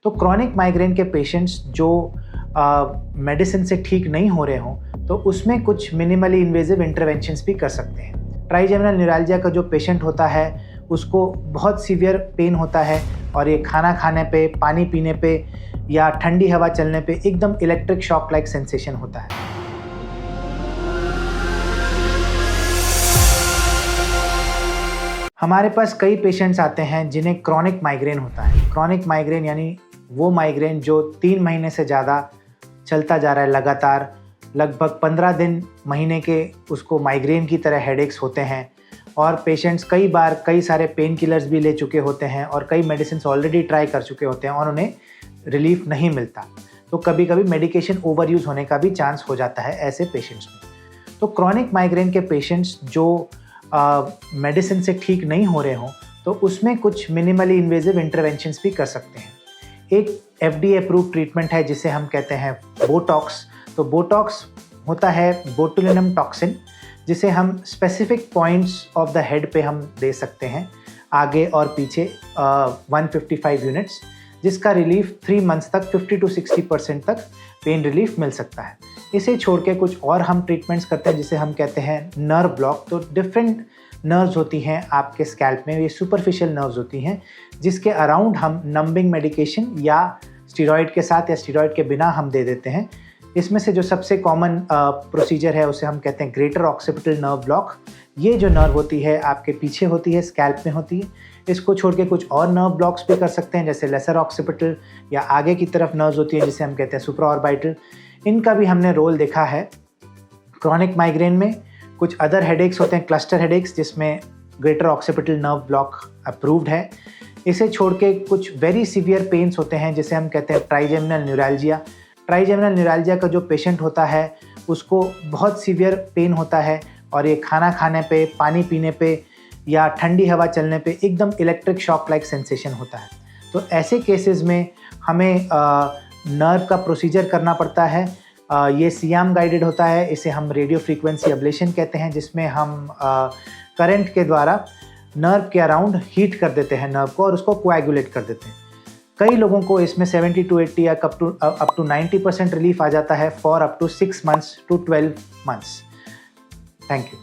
तो chronic migraine के patients जो मेडिसिन से ठीक नहीं हो रहे हों तो उसमें कुछ मिनिमली इन्वेजिव इंटरवेंशंस भी कर सकते हैं। ट्राइजेमिनल न्यूरैल्जिया का जो पेशेंट होता है उसको बहुत सीवियर पेन होता है और ये खाना खाने पे, पानी पीने पे या ठंडी हवा चलने पे एकदम इलेक्ट्रिक शॉक लाइक सेंसेशन होता है। हमारे पास कई पेशेंट्स आते हैं जिन्हें क्रॉनिक माइग्रेन होता है। क्रॉनिक माइग्रेन यानी वो माइग्रेन जो 3 महीने से ज़्यादा चलता जा रहा है लगातार, लगभग 15 दिन महीने के उसको माइग्रेन की तरह हेडेक्स होते हैं और पेशेंट्स कई बार कई सारे पेन किलर्स भी ले चुके होते हैं और कई मेडिसिन ऑलरेडी ट्राई कर चुके होते हैं और उन्हें रिलीफ नहीं मिलता। तो कभी कभी मेडिकेशन ओवर यूज़ होने का भी चांस हो जाता है ऐसे पेशेंट्स में। तो क्रॉनिक माइग्रेन के पेशेंट्स जो मेडिसिन से ठीक नहीं हो रहे हों तो उसमें कुछ मिनिमली इन्वेजिव इंटरवेंशंस भी कर सकते हैं। एक FDA अप्रूव्ड ट्रीटमेंट है जिसे हम कहते हैं बोटॉक्स। तो बोटॉक्स होता है बोटुलिनम टॉक्सिन, जिसे हम specific points of the head पे हम दे सकते हैं, आगे और पीछे 155 यूनिट्स, जिसका रिलीफ 3 मंथ्स तक 50 to 60% तक पेन रिलीफ मिल सकता है। इसे छोड़ के कुछ और हम ट्रीटमेंट्स करते हैं जिसे हम कहते हैं नर्व ब्लॉक। तो डिफरेंट नर्व्स होती हैं आपके स्कैल्प में, ये सुपरफिशियल नर्व्स होती हैं जिसके अराउंड हम नंबिंग मेडिकेशन या स्टीरॉयड के साथ या स्टीरॉयड के बिना हम दे देते हैं। इसमें से जो सबसे कॉमन प्रोसीजर है उसे हम कहते हैं ग्रेटर ऑक्सीपिटल नर्व ब्लॉक। ये जो नर्व होती है आपके पीछे होती है, स्कैल्प में होती है। इसको छोड़ के कुछ और नर्व ब्लॉक्स भी कर सकते हैं जैसे लेसर ऑक्सीपिटल या आगे की तरफ नर्व्स होती है जिसे हम कहते हैं सुप्राऑर्बिटल। इनका भी हमने रोल देखा है क्रॉनिक माइग्रेन में। कुछ अदर हेडेक्स होते हैं, क्लस्टर हेडेक्स, जिसमें greater occipital nerve block approved है। इसे छोड़ के कुछ वेरी सीवियर पेन्स होते हैं जिसे हम कहते हैं ट्राइजेमिनल न्यूरैल्जिया। ट्राइजेमिनल न्यूरैल्जिया का जो पेशेंट होता है उसको बहुत सीवियर पेन होता है और ये खाना खाने पे, पानी पीने पे या ठंडी हवा चलने पे एकदम इलेक्ट्रिक शॉक लाइक सेंसेशन होता है। तो ऐसे केसेस में हमें नर्व का प्रोसीजर करना पड़ता है। ये सियाम गाइडेड होता है, इसे हम रेडियो फ्रीक्वेंसी अब्लेशन कहते हैं, जिसमें हम करंट के द्वारा नर्व के अराउंड हीट कर देते हैं नर्व को और उसको कोएगुलेट कर देते हैं। कई लोगों को इसमें 70 to 80 या अप टू 90% रिलीफ आ जाता है for up to 6 months to 12 months। Thank you.